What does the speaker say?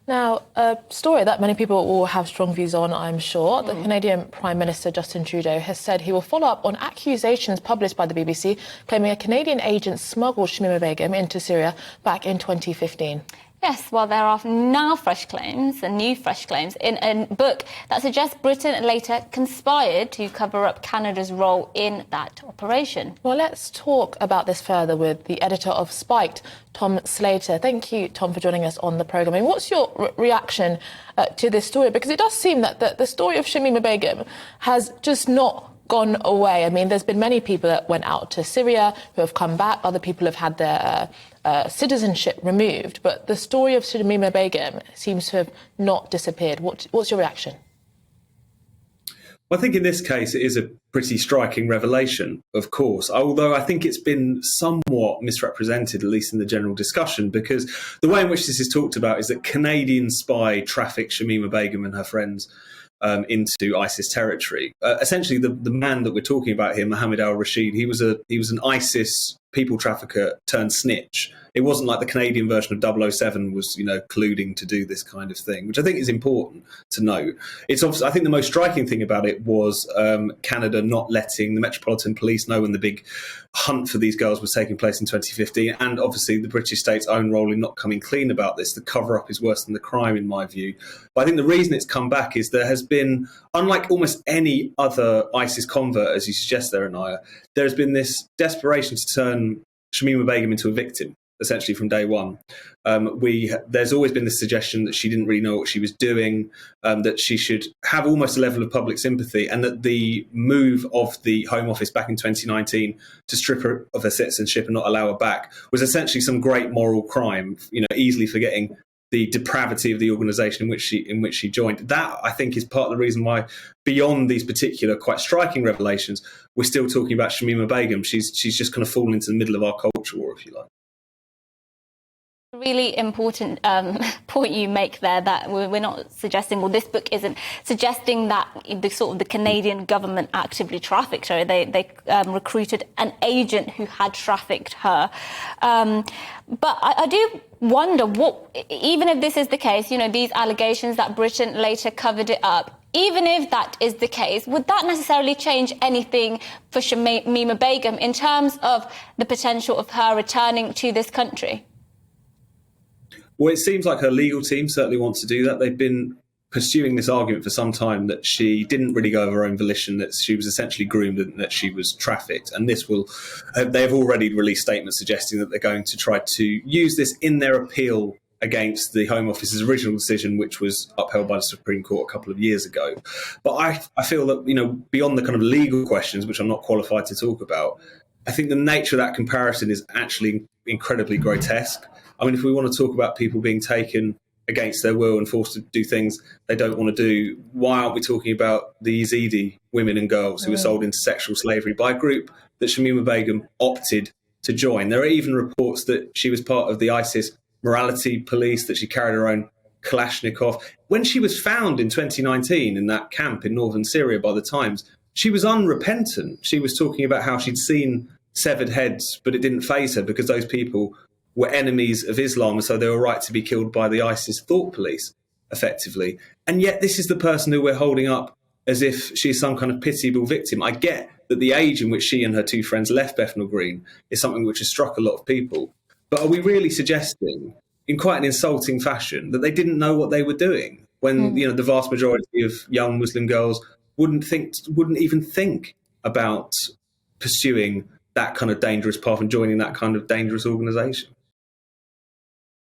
Now, a story that many people will have strong views on, I'm sure. The Canadian Prime Minister Justin Trudeau has said he will follow up on accusations published by the BBC claiming a Canadian agent smuggled Shamima Begum into Syria back in 2015. Yes, well, there are now fresh claims and new fresh claims in a book that suggests Britain later conspired to cover up Canada's role in that operation. Well, let's talk about this further with the editor of Spiked, Tom Slater. Thank you, Tom, for joining us on the programme. I mean, what's your reaction to this story? Because it does seem that the story of Shamima Begum has just not gone away. I mean, there's been many people that went out to Syria who have come back. Other people have had their citizenship removed. But the story of Shamima Begum seems to have not disappeared. What's your reaction? Well, I think in this case it is a pretty striking revelation, of course, although I think it's been somewhat misrepresented, at least in the general discussion, because the way in which this is talked about is that Canadian spy trafficked Shamima Begum and her friends into ISIS territory. Essentially, the man that we're talking about here, Mohammed Al Rasheed, he was an ISIS people trafficker turned snitch. It wasn't like the Canadian version of 007 was, colluding to do this kind of thing, which I think is important to note. It's obviously, I think the most striking thing about it was Canada not letting the Metropolitan Police know when the big hunt for these girls was taking place in 2015, and obviously the British state's own role in not coming clean about this. The cover-up is worse than the crime, in my view. But I think the reason it's come back is there has been, unlike almost any other ISIS convert, as you suggest there, Anaya, there has been this desperation to turn Shamima Begum into a victim, essentially from day one. There's always been this suggestion that she didn't really know what she was doing, that she should have almost a level of public sympathy, and that the move of the Home Office back in 2019 to strip her of her citizenship and not allow her back was essentially some great moral crime, easily forgetting the depravity of the organisation in which she joined. That, I think, is part of the reason why, beyond these particular quite striking revelations, we're still talking about Shamima Begum. She's just kind of fallen into the middle of our culture war, if you like. Really important point you make there, that we're not suggesting, well, this book isn't suggesting that the Canadian government actively trafficked her. They recruited an agent who had trafficked her. But I do wonder, even if this is the case, these allegations that Britain later covered it up, even if that is the case, would that necessarily change anything for Shamima Begum in terms of the potential of her returning to this country? Well, it seems like her legal team certainly wants to do that. They've been pursuing this argument for some time that she didn't really go of her own volition, that she was essentially groomed and that she was trafficked. And this will, they have already released statements suggesting that they're going to try to use this in their appeal against the Home Office's original decision, which was upheld by the Supreme Court a couple of years ago. But I feel that, beyond the kind of legal questions, which I'm not qualified to talk about, I think the nature of that comparison is actually incredibly grotesque. I mean, if we want to talk about people being taken against their will and forced to do things they don't want to do, why aren't we talking about the Yazidi women and girls who were sold into sexual slavery by a group that Shamima Begum opted to join? There are even reports that she was part of the ISIS morality police, that she carried her own Kalashnikov. When she was found in 2019 in that camp in northern Syria by the Times, she was unrepentant. She was talking about how she'd seen severed heads, but it didn't faze her because those people were enemies of Islam, and so they were right to be killed by the ISIS thought police, effectively. And yet this is the person who we're holding up as if she's some kind of pitiable victim. I get that the age in which she and her two friends left Bethnal Green is something which has struck a lot of people. But are we really suggesting, in quite an insulting fashion, that they didn't know what they were doing when the vast majority of young Muslim girls wouldn't even think about pursuing that kind of dangerous path and joining that kind of dangerous organisation?